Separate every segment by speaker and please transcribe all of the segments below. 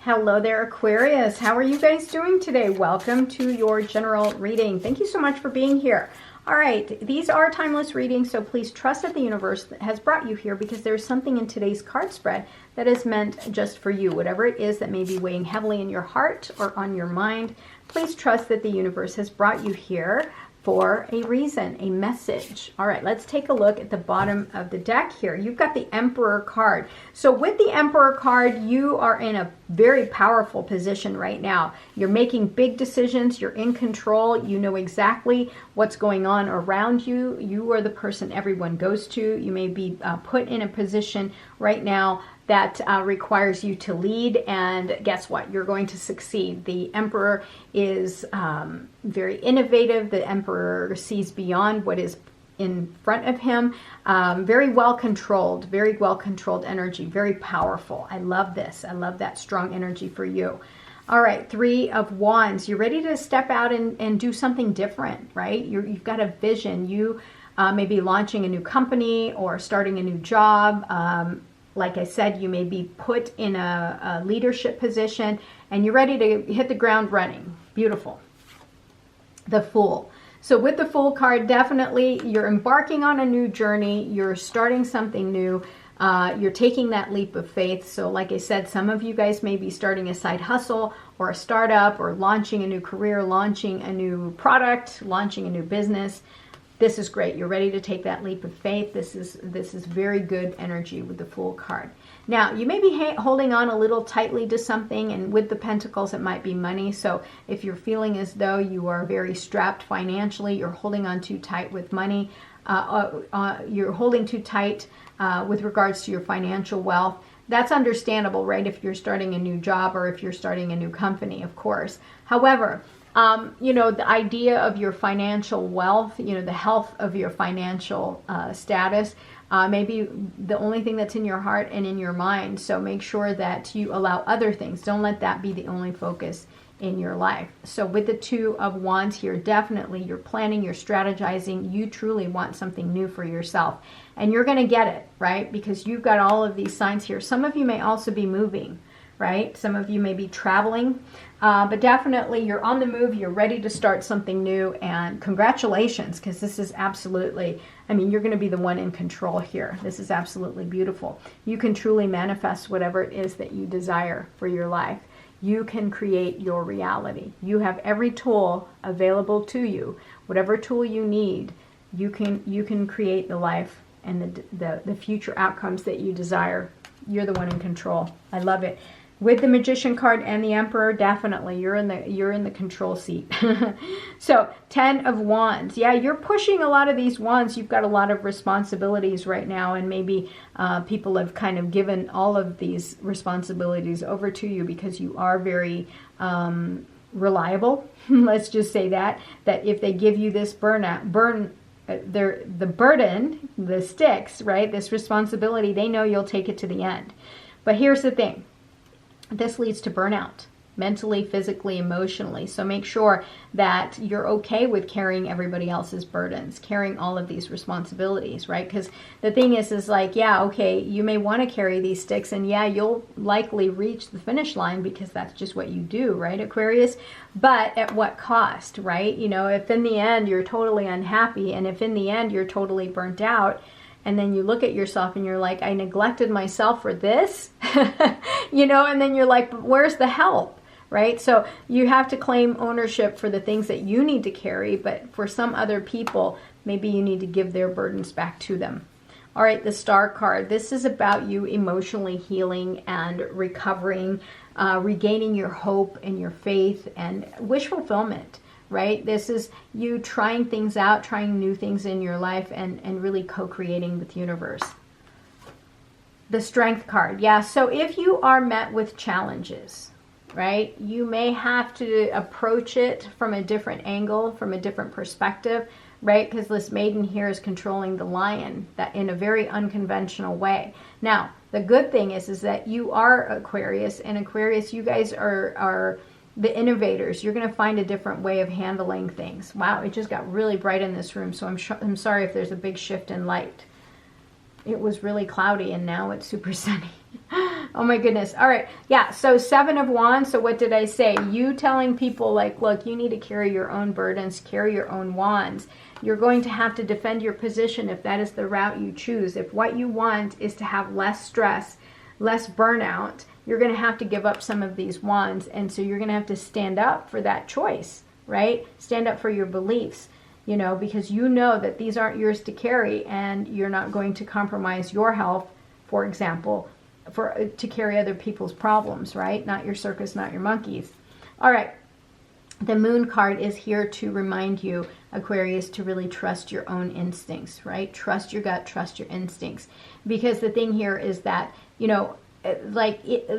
Speaker 1: Hello there, Aquarius. How are you guys doing today? Welcome to your general reading. Thank you so much for being here. All right, these are timeless readings, so please trust that the universe has brought you here because there's something in today's card spread that is meant just for you. Whatever it is that may be weighing heavily in your heart or on your mind, please trust that the universe has brought you here for a reason, a message. All right, let's take a look at the bottom of the deck here. You've got the Emperor card. So with the Emperor card, you are in a very powerful position right now. You're making big decisions. You're in control. You know exactly what's going on around you. You are the person everyone goes to. You may be put in a position right now that requires you to lead, and guess what? You're going to succeed. The Emperor is very innovative. The Emperor sees beyond what is in front of him. Very well controlled energy, very powerful. I love this. I love that strong energy for you. All right, Three of Wands. You're ready to step out and do something different, right? You've got a vision. You may be launching a new company or starting a new job. Like I said, you may be put in a leadership position and you're ready to hit the ground running. Beautiful. The Fool. So with the Fool card, definitely you're embarking on a new journey. You're starting something new. You're taking that leap of faith. So like I said, some of you guys may be starting a side hustle or a startup or launching a new career, launching a new product, launching a new business. This is great. You're ready to take that leap of faith. This is very good energy with the Fool card. Now, you may be holding on a little tightly to something, and with the Pentacles, it might be money. So if you're feeling as though you are very strapped financially, you're holding on too tight with money, you're holding too tight with regards to your financial wealth, that's understandable, right? If you're starting a new job or if you're starting a new company, of course. However, you know, the idea of your financial wealth, you know, the health of your financial status, may be the only thing that's in your heart and in your mind. So make sure that you allow other things. Don't let that be the only focus in your life. So with the Two of Wands here, definitely you're planning, you're strategizing, you truly want something new for yourself. And you're going to get it, right? Because you've got all of these signs here. Some of you may also be moving, right? Some of you may be traveling, but definitely you're on the move. You're ready to start something new, and congratulations, because this is absolutely, I mean, you're going to be the one in control here. This is absolutely beautiful. You can truly manifest whatever it is that you desire for your life. You can create your reality. You have every tool available to you. Whatever tool you need, you can create the life and the future outcomes that you desire. You're the one in control. I love it. With the Magician card and the Emperor, definitely you're in the control seat. So 10 of Wands. Yeah, you're pushing a lot of these wands. You've got a lot of responsibilities right now, and maybe people have kind of given all of these responsibilities over to you because you are very reliable. Let's just say that if they give you this the burden, the sticks, right? This responsibility, they know you'll take it to the end. But here's the thing. This leads to burnout, mentally, physically, emotionally. So make sure that you're okay with carrying everybody else's burdens, carrying all of these responsibilities, right? Because the thing is like, yeah, okay, you may want to carry these sticks, and yeah, you'll likely reach the finish line because that's just what you do, right, Aquarius? But at what cost, right? You know, if in the end you're totally unhappy, and if in the end you're totally burnt out, and then you look at yourself and you're like, I neglected myself for this, you know, and then you're like, where's the help, right? So you have to claim ownership for the things that you need to carry, but for some other people, maybe you need to give their burdens back to them. All right, the Star card. This is about you emotionally healing and recovering, regaining your hope and your faith and wish fulfillment. Right? This is you trying things out, trying new things in your life, and really co-creating with the universe. The Strength card. Yeah, so if you are met with challenges, right, you may have to approach it from a different angle, from a different perspective, right? Because this maiden here is controlling the lion that in a very unconventional way. Now, the good thing is that you are Aquarius, and Aquarius, you guys are the innovators. You're going to find a different way of handling things. Wow, it just got really bright in this room, so I'm sorry if there's a big shift in light. It was really cloudy and now it's super sunny. Oh my goodness. All right. Yeah. So 7 of Wands. So what did I say? You telling people like, look, you need to carry your own burdens, carry your own wands. You're going to have to defend your position if that is the route you choose. If what you want is to have less stress, less burnout, you're going to have to give up some of these wands. And so you're going to have to stand up for that choice, right? Stand up for your beliefs, you know, because you know that these aren't yours to carry, and you're not going to compromise your health, for example, to carry other people's problems, right? Not your circus, not your monkeys. All right. The Moon card is here to remind you, Aquarius, to really trust your own instincts, right? Trust your gut, trust your instincts. Because the thing here is that, you know,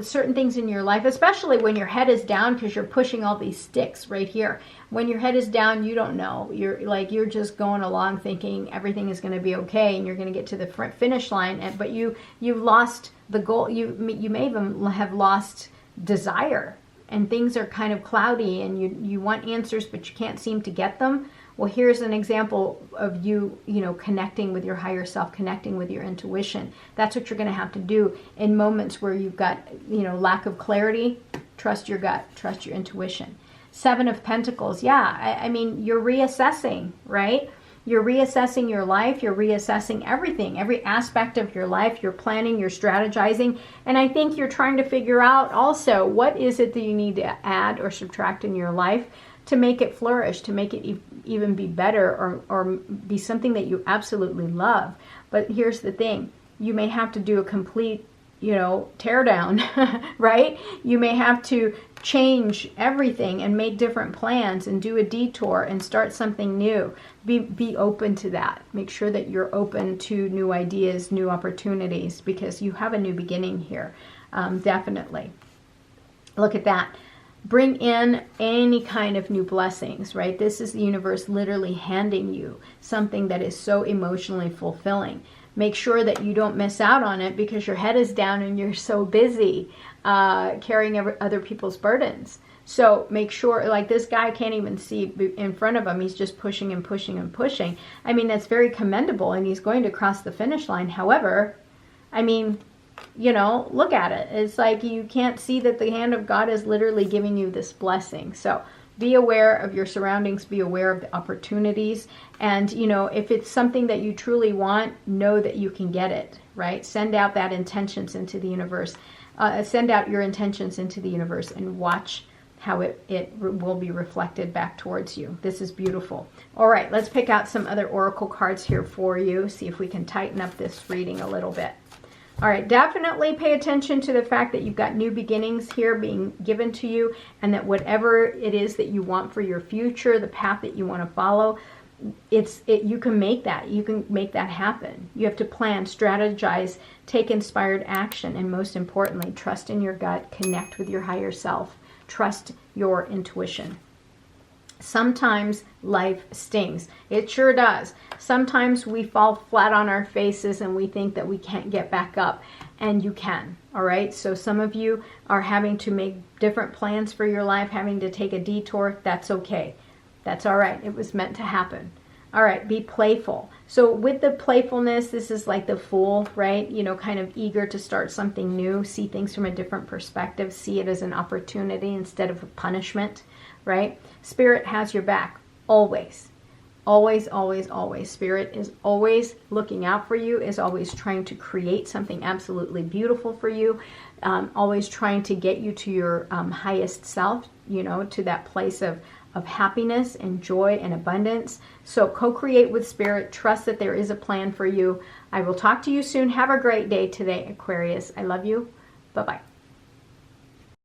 Speaker 1: certain things in your life, especially when your head is down because you're pushing all these sticks right here. When your head is down, you don't know. You're just going along thinking everything is going to be okay, and you're going to get to the finish line. But you've lost the goal. You may even have lost desire, and things are kind of cloudy, and you want answers, but you can't seem to get them. Well, here's an example of you know, connecting with your higher self, connecting with your intuition. That's what you're going to have to do in moments where you've got, you know, lack of clarity. Trust your gut, trust your intuition. 7 of Pentacles. Yeah, I mean, you're reassessing, right? You're reassessing your life. You're reassessing everything, every aspect of your life. You're planning, you're strategizing. And I think you're trying to figure out also, what is it that you need to add or subtract in your life to make it flourish, to make it even be better, or be something that you absolutely love. But here's the thing. You may have to do a complete, you know, tear down, right? You may have to change everything and make different plans and do a detour and start something new. Be open to that. Make sure that you're open to new ideas, new opportunities, because you have a new beginning here. Definitely. Look at that. Bring in any kind of new blessings, right? This is the universe literally handing you something that is so emotionally fulfilling. Make sure that you don't miss out on it because your head is down and you're so busy carrying other people's burdens. So make sure, like, this guy can't even see in front of him. He's just pushing and pushing and pushing. I mean, that's very commendable, and he's going to cross the finish line. However, I mean, you know, look at it. It's like you can't see that the hand of God is literally giving you this blessing. So be aware of your surroundings, be aware of the opportunities. And, you know, if it's something that you truly want, know that you can get it, right? Send out that intentions into the universe. Send out your intentions into the universe and watch how it will be reflected back towards you. This is beautiful. All right, let's pick out some other oracle cards here for you. See if we can tighten up this reading a little bit. All right, definitely pay attention to the fact that you've got new beginnings here being given to you, and that whatever it is that you want for your future, the path that you want to follow, you can make that. You can make that happen. You have to plan, strategize, take inspired action, and most importantly, trust in your gut, connect with your higher self, trust your intuition. Sometimes life stings. It sure does. Sometimes we fall flat on our faces and we think that we can't get back up, and you can. All right. So some of you are having to make different plans for your life, having to take a detour. That's okay. That's all right. It was meant to happen. All right. Be playful. So with the playfulness, this is like the Fool, right? You know, kind of eager to start something new, see things from a different perspective, see it as an opportunity instead of a punishment, right? Spirit has your back, always. Always, always, always. Spirit is always looking out for you, is always trying to create something absolutely beautiful for you, always trying to get you to your highest self, you know, to that place of happiness and joy and abundance. So co-create with Spirit. Trust that there is a plan for you. I will talk to you soon. Have a great day today, Aquarius. I love you. Bye-bye.